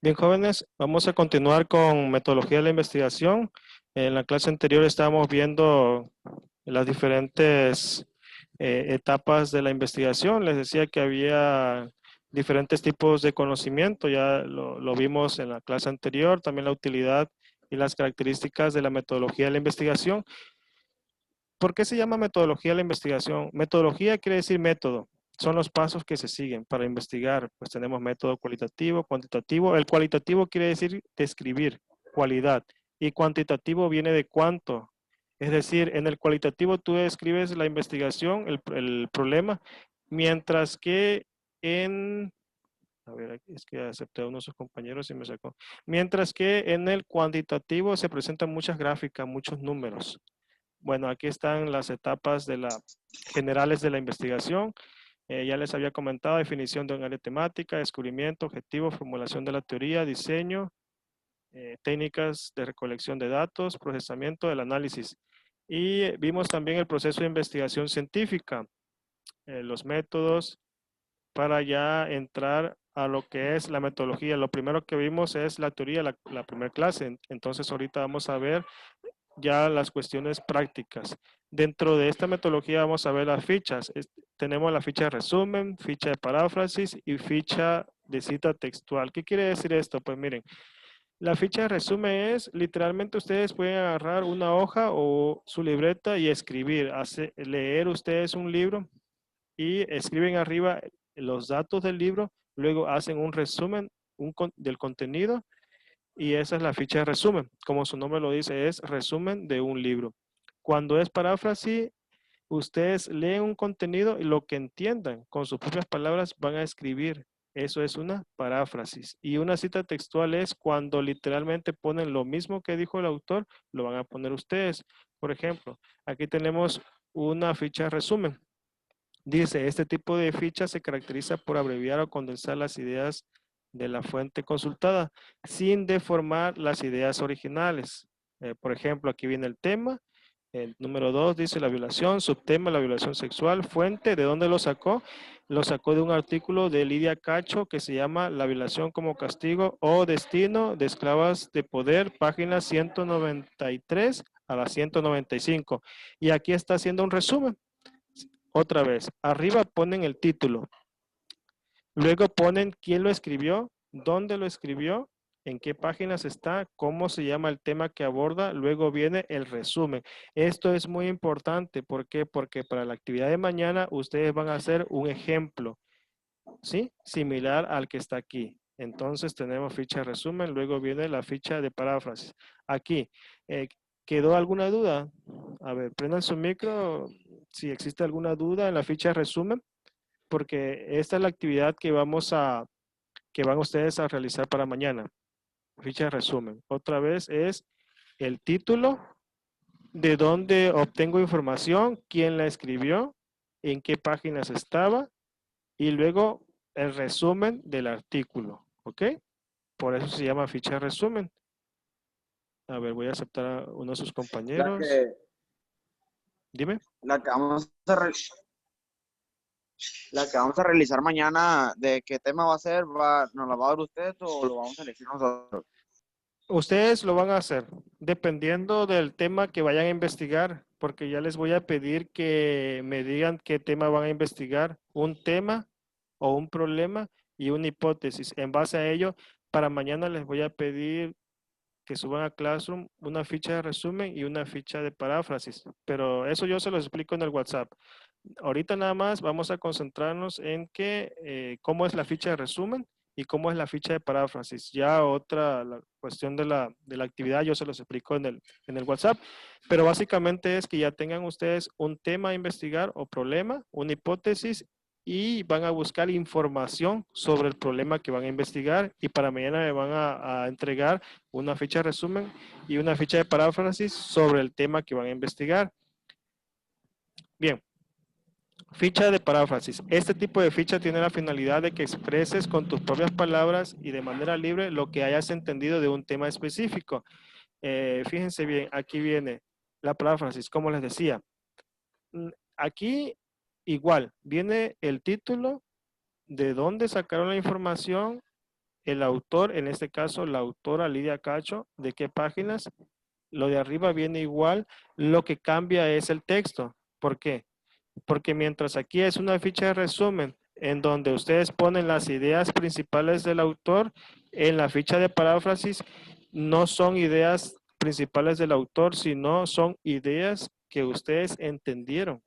Bien, jóvenes, vamos a continuar con metodología de la investigación. En la clase anterior estábamos viendo las diferentes etapas de la investigación. Les decía que había diferentes tipos de conocimiento, ya lo vimos en la clase anterior, también la utilidad y las características de la metodología de la investigación. ¿Por qué se llama metodología de la investigación? Metodología quiere decir método. Son los pasos que se siguen para investigar. Pues tenemos método cualitativo, cuantitativo. El cualitativo quiere decir describir, cualidad. Y cuantitativo viene de cuánto. Es decir, en el cualitativo tú describes la investigación, el problema, mientras que en... A ver, es que acepté a uno de sus compañeros y me sacó. Mientras que en el cuantitativo se presentan muchas gráficas, muchos números. Bueno, aquí están las etapas generales de la investigación. Ya les había comentado: definición de un área temática, descubrimiento, objetivo, formulación de la teoría, diseño, técnicas de recolección de datos, procesamiento del análisis. Y vimos también el proceso de investigación científica, los métodos, para ya entrar a lo que es la metodología. Lo primero que vimos es la teoría, la primera clase. Entonces ahorita vamos a ver ya las cuestiones prácticas. Dentro de esta metodología vamos a ver las fichas. Tenemos la ficha de resumen, ficha de paráfrasis y ficha de cita textual. ¿Qué quiere decir esto? Pues miren, la ficha de resumen es, literalmente ustedes pueden agarrar una hoja o su libreta y escribir, leer ustedes un libro y escriben arriba los datos del libro, luego hacen un resumen del contenido, y esa es la ficha de resumen. Como su nombre lo dice, es resumen de un libro. Cuando es paráfrasis, ustedes leen un contenido y lo que entiendan con sus propias palabras van a escribir. Eso es una paráfrasis. Y una cita textual es cuando literalmente ponen lo mismo que dijo el autor, lo van a poner ustedes. Por ejemplo, aquí tenemos una ficha de resumen. Dice: este tipo de ficha se caracteriza por abreviar o condensar las ideas de la fuente consultada sin deformar las ideas originales. Por ejemplo, aquí viene el tema. El número 2 dice la violación, subtema la violación sexual, fuente, ¿de dónde lo sacó? Lo sacó de un artículo de Lidia Cacho que se llama La violación como castigo o destino de esclavas de poder, páginas 193 a la 195. Y aquí está haciendo un resumen. Otra vez, arriba ponen el título, luego ponen quién lo escribió, dónde lo escribió, en qué páginas está, cómo se llama el tema que aborda, luego viene el resumen. Esto es muy importante. ¿Por qué? Porque para la actividad de mañana ustedes van a hacer un ejemplo, ¿sí? Similar al que está aquí. Entonces tenemos ficha de resumen, luego viene la ficha de paráfrasis. Aquí, ¿quedó alguna duda? A ver, prendan su micro si existe alguna duda en la ficha de resumen, porque esta es la actividad que van ustedes a realizar para mañana. Ficha de resumen. Otra vez es el título, de dónde obtengo información, quién la escribió, en qué páginas estaba, y luego el resumen del artículo, ¿ok? Por eso se llama ficha de resumen. A ver, voy a aceptar a uno de sus La compañeros. que, Dime. la que vamos a la que vamos a realizar mañana, ¿de qué tema va a ser? ¿Nos la va a dar usted o lo vamos a elegir nosotros? Ustedes lo van a hacer dependiendo del tema que vayan a investigar, porque ya les voy a pedir que me digan qué tema van a investigar, un tema o un problema y una hipótesis. En base a ello, para mañana les voy a pedir que suban a Classroom una ficha de resumen y una ficha de paráfrasis, pero eso yo se los explico en el WhatsApp. Ahorita nada más vamos a concentrarnos en cómo es la ficha de resumen y cómo es la ficha de paráfrasis. Ya la cuestión de la actividad yo se los explico en el WhatsApp, pero básicamente es que ya tengan ustedes un tema a investigar o problema, una hipótesis, y van a buscar información sobre el problema que van a investigar, y para mañana me van a entregar una ficha de resumen y una ficha de paráfrasis sobre el tema que van a investigar. Bien. Ficha de paráfrasis. Este tipo de ficha tiene la finalidad de que expreses con tus propias palabras y de manera libre lo que hayas entendido de un tema específico. Fíjense bien, aquí viene la paráfrasis, como les decía. Aquí igual, viene el título, de dónde sacaron la información, el autor, en este caso la autora Lidia Cacho, de qué páginas. Lo de arriba viene igual, lo que cambia es el texto. ¿Por qué? Porque mientras aquí es una ficha de resumen en donde ustedes ponen las ideas principales del autor, en la ficha de paráfrasis no son ideas principales del autor, sino son ideas que ustedes entendieron.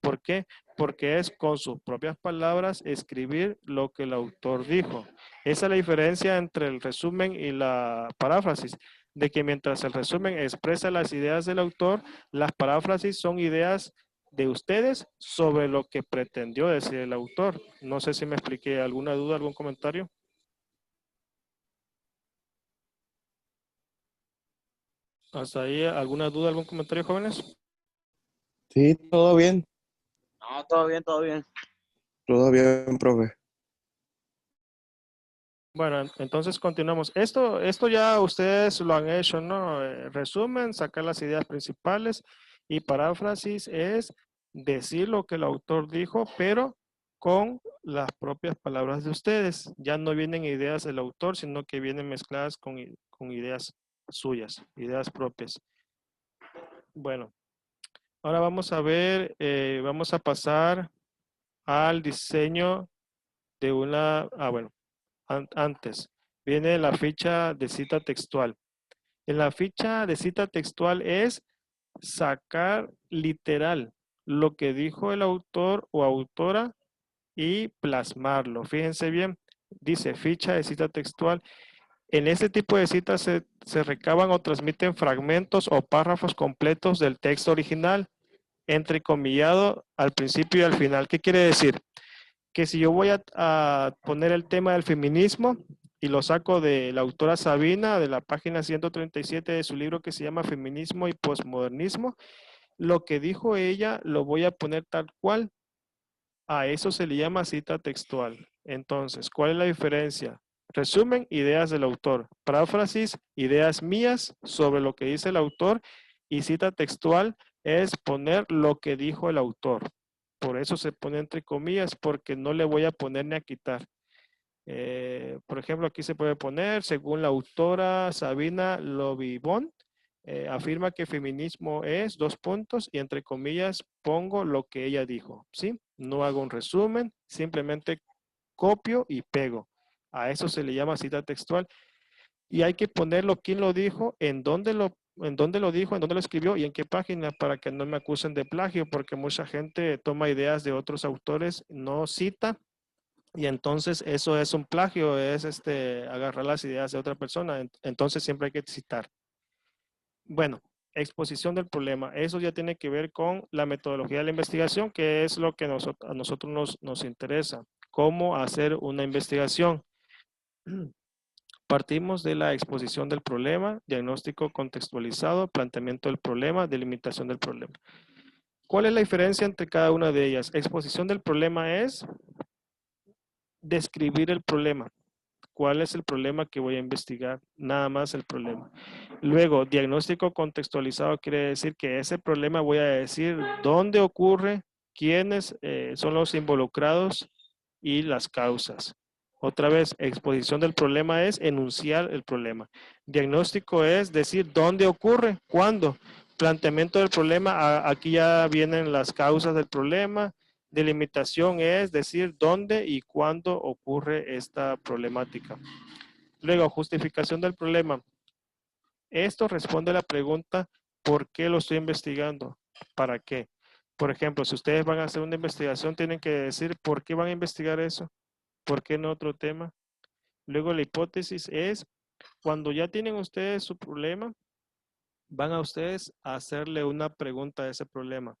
¿Por qué? Porque es con sus propias palabras escribir lo que el autor dijo. Esa es la diferencia entre el resumen y la paráfrasis, de que mientras el resumen expresa las ideas del autor, las paráfrasis son ideas de ustedes sobre lo que pretendió decir el autor. No sé si me expliqué. ¿Alguna duda, algún comentario? ¿Hasta ahí alguna duda, algún comentario, jóvenes? Sí, todo bien, No, todo bien, todo bien. profe. Bueno, entonces continuamos. Esto ya ustedes lo han hecho, ¿no? Resumen, sacar las ideas principales y paráfrasis es decir lo que el autor dijo, pero con las propias palabras de ustedes. Ya no vienen ideas del autor, sino que vienen mezcladas con ideas suyas, ideas propias. Bueno, ahora vamos a ver, vamos a pasar al diseño de una, bueno. Antes, viene la ficha de cita textual. En la ficha de cita textual es sacar literal lo que dijo el autor o autora y plasmarlo. Fíjense bien, dice ficha de cita textual. En este tipo de citas se recaban o transmiten fragmentos o párrafos completos del texto original, entrecomillado al principio y al final. ¿Qué quiere decir? Que si yo voy a poner el tema del feminismo y lo saco de la autora Sabina, de la página 137 de su libro que se llama Feminismo y Postmodernismo, lo que dijo ella lo voy a poner tal cual. A eso se le llama cita textual. Entonces, ¿cuál es la diferencia? Resumen, ideas del autor. Paráfrasis, ideas mías sobre lo que dice el autor. Y cita textual es poner lo que dijo el autor. Por eso se pone entre comillas, porque no le voy a poner ni a quitar. Por ejemplo, aquí se puede poner, según la autora Sabina Lobibón, afirma que feminismo es dos puntos y entre comillas pongo lo que ella dijo, ¿sí? No hago un resumen, simplemente copio y pego. A eso se le llama cita textual y hay que ponerlo quién lo dijo, en dónde lo dijo, en dónde lo escribió y en qué página para que no me acusen de plagio, porque mucha gente toma ideas de otros autores, no cita y entonces eso es un plagio, es agarrar las ideas de otra persona, entonces siempre hay que citar. Bueno, exposición del problema. Eso ya tiene que ver con la metodología de la investigación, que es lo que a nosotros nos interesa. Cómo hacer una investigación. Partimos de la exposición del problema, diagnóstico contextualizado, planteamiento del problema, delimitación del problema. ¿Cuál es la diferencia entre cada una de ellas? Exposición del problema es describir el problema. ¿Cuál es el problema que voy a investigar? Nada más el problema. Luego, diagnóstico contextualizado quiere decir que ese problema voy a decir dónde ocurre, quiénes son los involucrados y las causas. Otra vez, exposición del problema es enunciar el problema. Diagnóstico es decir dónde ocurre, cuándo. Planteamiento del problema, aquí ya vienen las causas del problema. Delimitación es decir dónde y cuándo ocurre esta problemática. Luego, justificación del problema. Esto responde a la pregunta, ¿por qué lo estoy investigando? ¿Para qué? Por ejemplo, si ustedes van a hacer una investigación, tienen que decir, ¿por qué van a investigar eso? ¿Por qué no otro tema? Luego, la hipótesis es, cuando ya tienen ustedes su problema, van a ustedes a hacerle una pregunta a ese problema.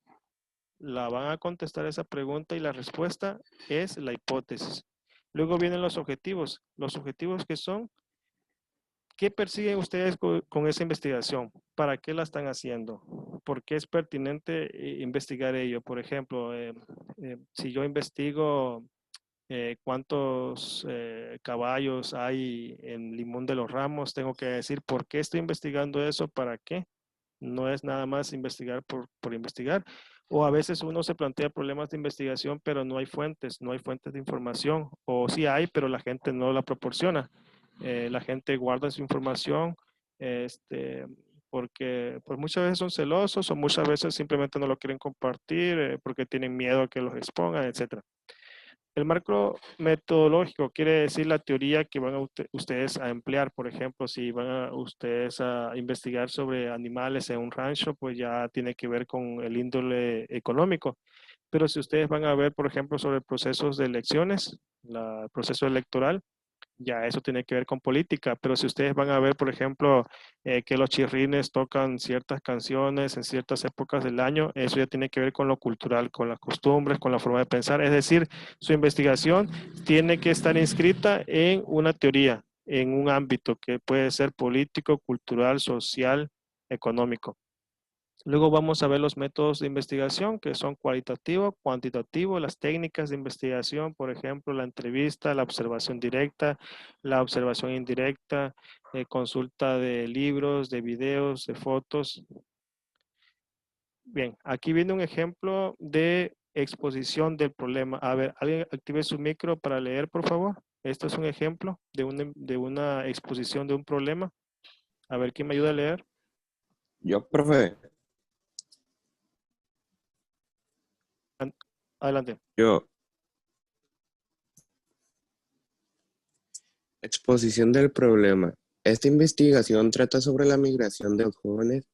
La van a contestar esa pregunta y la respuesta es la hipótesis. Luego vienen los objetivos. Los objetivos que son, ¿qué persiguen ustedes con esa investigación? ¿Para qué la están haciendo? ¿Por qué es pertinente investigar ello? Por ejemplo, si yo investigo cuántos caballos hay en Limón de los Ramos, tengo que decir por qué estoy investigando eso, para qué. No es nada más investigar por investigar. O a veces uno se plantea problemas de investigación, pero no hay fuentes de información. O sí hay, pero la gente no la proporciona. La gente guarda su información, este, porque pues muchas veces son celosos o muchas veces simplemente no lo quieren compartir porque tienen miedo a que los expongan, etcétera. El marco metodológico quiere decir la teoría que van a ustedes a emplear. Por ejemplo, si van a ustedes a investigar sobre animales en un rancho, pues ya tiene que ver con el índole económico. Pero si ustedes van a ver, por ejemplo, sobre procesos de elecciones, el proceso electoral, ya eso tiene que ver con política, pero si ustedes van a ver, por ejemplo, que los chirrines tocan ciertas canciones en ciertas épocas del año, eso ya tiene que ver con lo cultural, con las costumbres, con la forma de pensar. Es decir, su investigación tiene que estar inscrita en una teoría, en un ámbito que puede ser político, cultural, social, económico. Luego vamos a ver los métodos de investigación que son cualitativo, cuantitativo, las técnicas de investigación, por ejemplo, la entrevista, la observación directa, la observación indirecta, consulta de libros, de videos, de fotos. Bien, aquí viene un ejemplo de exposición del problema. A ver, alguien active su micro para leer, por favor. Esto es un ejemplo de una exposición de un problema. A ver, ¿quién me ayuda a leer? Yo, profe, Adelante. yo. Exposición del problema. Esta investigación trata sobre la migración de los jóvenes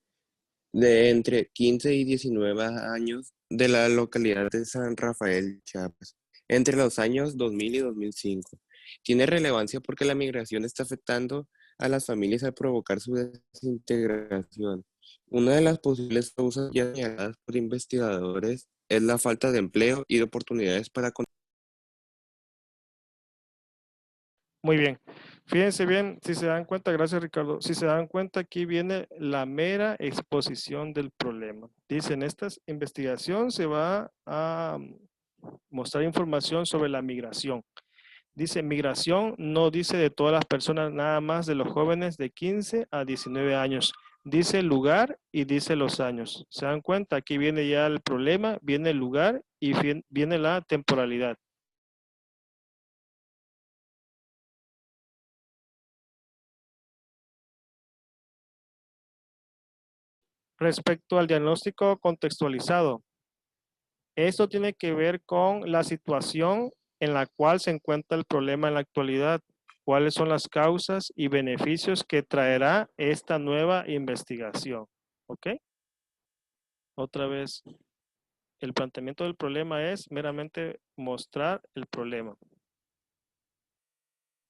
de entre 15 y 19 años de la localidad de San Rafael, Chiapas, entre los años 2000 y 2005. Tiene relevancia porque la migración está afectando a las familias al provocar su desintegración. Una de las posibles causas ya señaladas por investigadores es la falta de empleo y de oportunidades para... Muy bien. Fíjense bien, si se dan cuenta, gracias Ricardo, si se dan cuenta aquí viene la mera exposición del problema. Dice, en esta investigación se va a mostrar información sobre la migración. Dice migración, no dice de todas las personas, nada más de los jóvenes de 15 a 19 años. Dice el lugar y dice los años. ¿Se dan cuenta? Aquí viene ya el problema, viene el lugar y viene la temporalidad. Respecto al diagnóstico contextualizado, esto tiene que ver con la situación en la cual se encuentra el problema en la actualidad, cuáles son las causas y beneficios que traerá esta nueva investigación. ¿Ok? Otra vez, el planteamiento del problema es meramente mostrar el problema.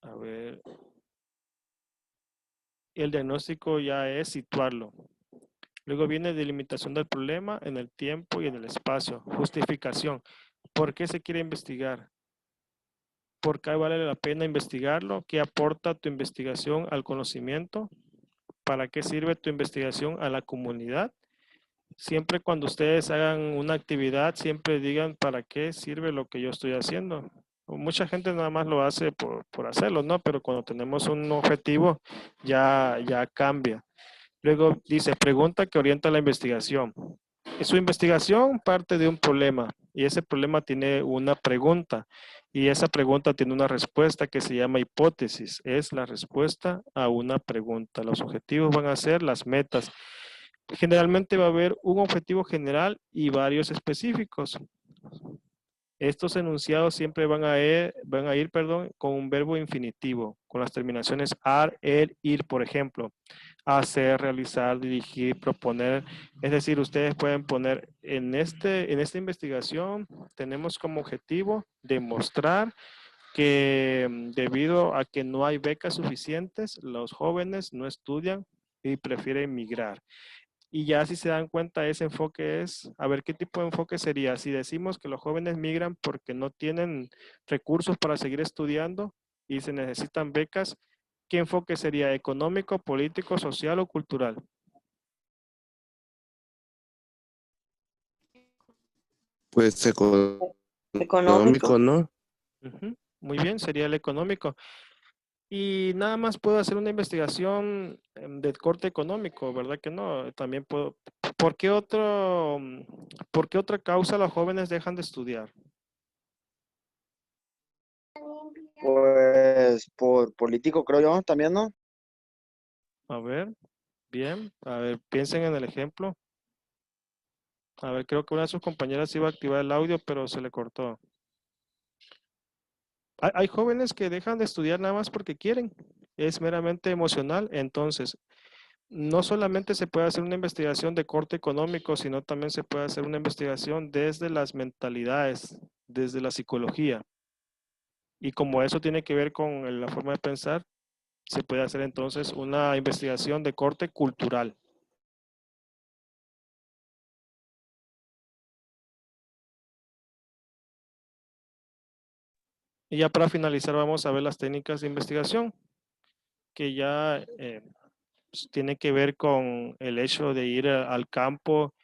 A ver, el diagnóstico ya es situarlo. Luego viene delimitación del problema en el tiempo y en el espacio. Justificación. ¿Por qué se quiere investigar? ¿Por qué vale la pena investigarlo? ¿Qué aporta tu investigación al conocimiento? ¿Para qué sirve tu investigación a la comunidad? Siempre cuando ustedes hagan una actividad, siempre digan para qué sirve lo que yo estoy haciendo. Mucha gente nada más lo hace por hacerlo, ¿no? Pero cuando tenemos un objetivo, ya cambia. Luego dice, pregunta que orienta la investigación. Su investigación parte de un problema y ese problema tiene una pregunta y esa pregunta tiene una respuesta que se llama hipótesis. Es la respuesta a una pregunta. Los objetivos van a ser las metas. Generalmente va a haber un objetivo general y varios específicos. Estos enunciados siempre van a ir, con un verbo infinitivo, con las terminaciones ar, el, ir, por ejemplo. Hacer, realizar, dirigir, proponer. Es decir, ustedes pueden poner en esta investigación, tenemos como objetivo demostrar que debido a que no hay becas suficientes, los jóvenes no estudian y prefieren migrar. Y ya si se dan cuenta, ese enfoque es, a ver, ¿qué tipo de enfoque sería? Si decimos que los jóvenes migran porque no tienen recursos para seguir estudiando y se necesitan becas, ¿qué enfoque sería? ¿Económico, político, social o cultural? Pues Económico. económico, ¿no? Muy bien, sería el económico. Y nada más puedo hacer una investigación de corte económico, ¿verdad que no? También ¿Por qué otra causa los jóvenes dejan de estudiar? Pues por político, creo yo, también, ¿no? A ver, bien. A ver, piensen en el ejemplo. A ver, creo que una de sus compañeras iba a activar el audio, pero se le cortó. Hay jóvenes que dejan de estudiar nada más porque quieren. Es meramente emocional. Entonces, no solamente se puede hacer una investigación de corte económico, sino también se puede hacer una investigación desde las mentalidades, desde la psicología. Y como eso tiene que ver con la forma de pensar, se puede hacer entonces una investigación de corte cultural. Y ya para finalizar vamos a ver las técnicas de investigación, que ya pues, tiene que ver con el hecho de ir al campo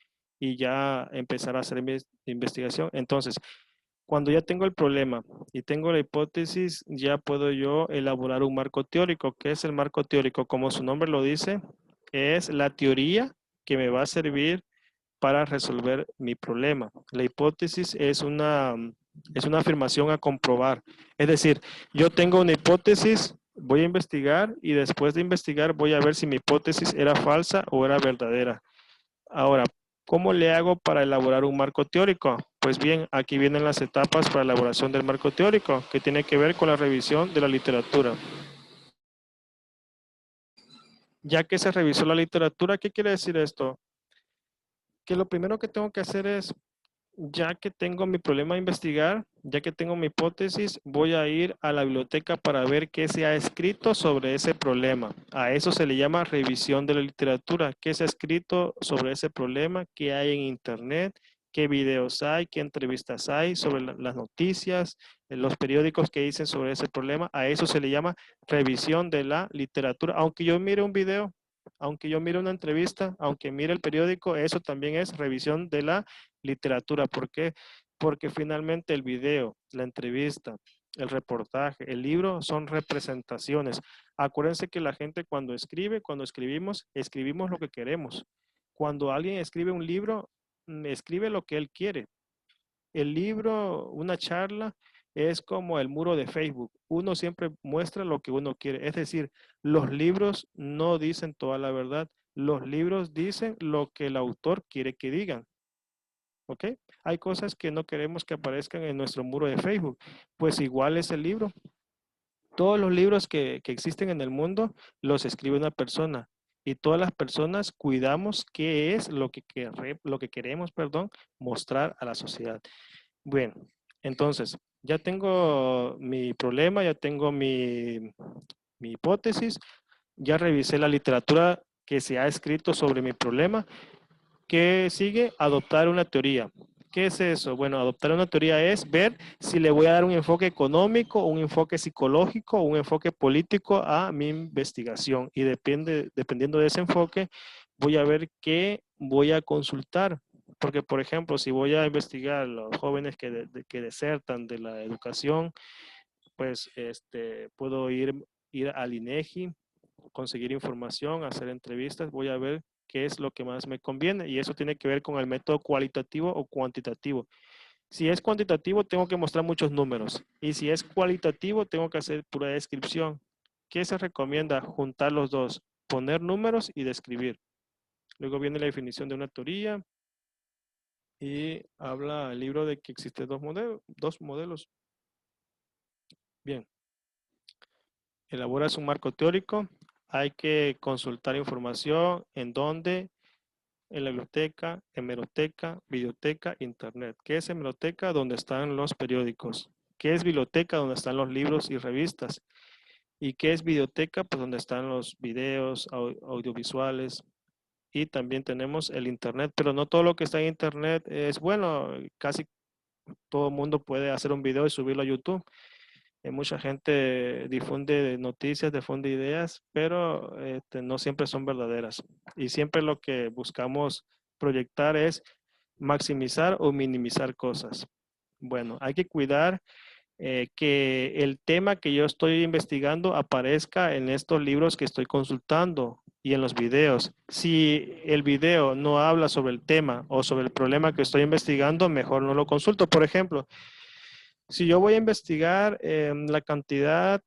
y ya empezar a hacer investigación. Entonces, cuando ya tengo el problema y tengo la hipótesis, ya puedo yo elaborar un marco teórico. ¿Qué es el marco teórico? Como su nombre lo dice, es la teoría que me va a servir para resolver mi problema. La hipótesis es una afirmación a comprobar. Es decir, yo tengo una hipótesis, voy a investigar y después de investigar voy a ver si mi hipótesis era falsa o era verdadera. Ahora, ¿cómo le hago para elaborar un marco teórico? Pues bien, aquí vienen las etapas para la elaboración del marco teórico, que tiene que ver con la revisión de la literatura. Ya que se revisó la literatura, ¿qué quiere decir esto? Que lo primero que tengo que hacer es, ya que tengo mi problema a investigar, ya que tengo mi hipótesis, voy a ir a la biblioteca para ver qué se ha escrito sobre ese problema. A eso se le llama revisión de la literatura. ¿Qué se ha escrito sobre ese problema? ¿Qué hay en internet? ¿Qué videos hay? ¿Qué entrevistas hay sobre las noticias? Los periódicos que dicen sobre ese problema. A eso se le llama revisión de la literatura. Aunque yo mire un video, aunque yo mire una entrevista, aunque mire el periódico, eso también es revisión de la literatura. ¿Por qué? Porque finalmente el video, la entrevista, el reportaje, el libro son representaciones. Acuérdense que la gente cuando escribe, cuando escribimos, escribimos lo que queremos. Cuando alguien escribe un libro, escribe lo que él quiere. El libro, una charla, es como el muro de Facebook. Uno siempre muestra lo que uno quiere. Es decir, los libros no dicen toda la verdad. Los libros dicen lo que el autor quiere que digan. ¿Ok? Hay cosas que no queremos que aparezcan en nuestro muro de Facebook. Pues igual es el libro. Todos los libros que existen en el mundo los escribe una persona. Y todas las personas cuidamos qué es lo que queremos, perdón, mostrar a la sociedad. Bueno, entonces, ya tengo mi problema, ya tengo mi hipótesis, ya revisé la literatura que se ha escrito sobre mi problema. ¿Qué sigue? Adoptar una teoría. ¿Qué es eso? Bueno, adoptar una teoría es ver si le voy a dar un enfoque económico, un enfoque psicológico, un enfoque político a mi investigación. Y dependiendo de ese enfoque, voy a ver qué voy a consultar. Porque, por ejemplo, si voy a investigar los jóvenes que desertan de la educación, pues puedo ir al INEGI, conseguir información, hacer entrevistas, voy a ver qué es lo que más me conviene y eso tiene que ver con el método cualitativo o cuantitativo. Si es cuantitativo, tengo que mostrar muchos números y si es cualitativo, tengo que hacer pura descripción. ¿Qué se recomienda? Juntar los dos, poner números y describir. Luego viene la definición de una teoría y habla el libro de que existen dos modelos. Bien, elaboras un marco teórico, hay que consultar información en donde en la biblioteca, hemeroteca, biblioteca, internet. ¿Qué es hemeroteca? Donde están los periódicos. ¿Qué es biblioteca? Donde están los libros y revistas. ¿Y qué es videoteca? Pues donde están los videos, audiovisuales. Y también tenemos el internet, pero no todo lo que está en internet es bueno. Casi todo el mundo puede hacer un video y subirlo a YouTube. Mucha gente difunde noticias, difunde ideas, pero no siempre son verdaderas. Y siempre lo que buscamos proyectar es maximizar o minimizar cosas. Bueno, hay que cuidar que el tema que yo estoy investigando aparezca en estos libros que estoy consultando. y en los videos. Si el video no habla sobre el tema o sobre el problema que estoy investigando, mejor no lo consulto. Por ejemplo, si yo voy a investigar la cantidad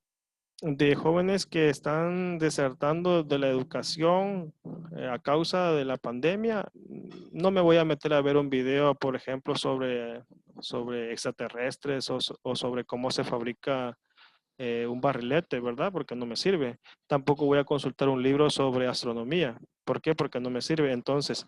de jóvenes que están desertando de la educación a causa de la pandemia, no me voy a meter a ver un video, por ejemplo, sobre extraterrestres o sobre cómo se fabrica un barrilete, ¿verdad? Porque no me sirve. Tampoco voy a consultar un libro sobre astronomía. ¿Por qué? Porque no me sirve. Entonces,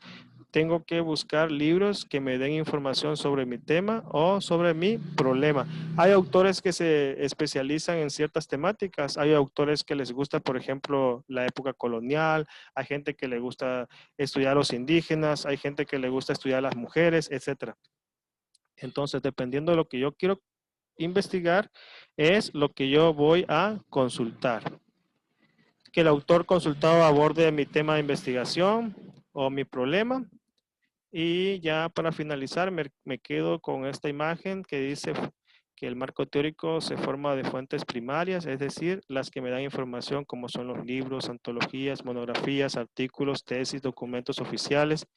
tengo que buscar libros que me den información sobre mi tema o sobre mi problema. Hay autores que se especializan en ciertas temáticas. Hay autores que les gusta, por ejemplo, la época colonial. Hay gente que le gusta estudiar a los indígenas. Hay gente que le gusta estudiar a las mujeres, etcétera. Entonces, dependiendo de lo que yo quiero investigar, es lo que yo voy a consultar. Que el autor consultado aborde mi tema de investigación o mi problema. Y ya para finalizar, me quedo con esta imagen que dice que el marco teórico se forma de fuentes primarias, es decir, las que me dan información como son los libros, antologías, monografías, artículos, tesis, documentos oficiales.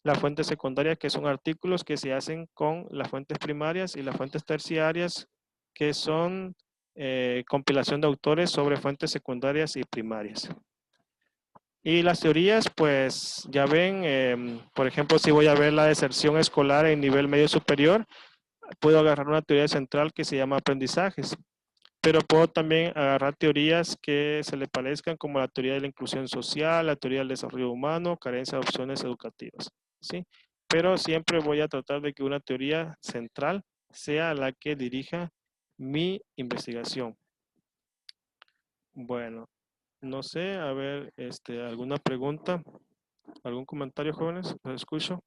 Las fuentes secundarias, que son artículos que se hacen con las fuentes primarias, y las fuentes terciarias, que son compilación de autores sobre fuentes secundarias y primarias. Y las teorías, pues ya ven, por ejemplo, si voy a ver la deserción escolar en nivel medio superior, puedo agarrar una teoría central que se llama aprendizajes, pero puedo también agarrar teorías que se le parezcan, como la teoría de la inclusión social, la teoría del desarrollo humano, carencia de opciones educativas, ¿sí? Pero siempre voy a tratar de que una teoría central sea la que dirija mi investigación. Bueno, no sé, a ver, ¿alguna pregunta? ¿Algún comentario, jóvenes? ¿Los escucho?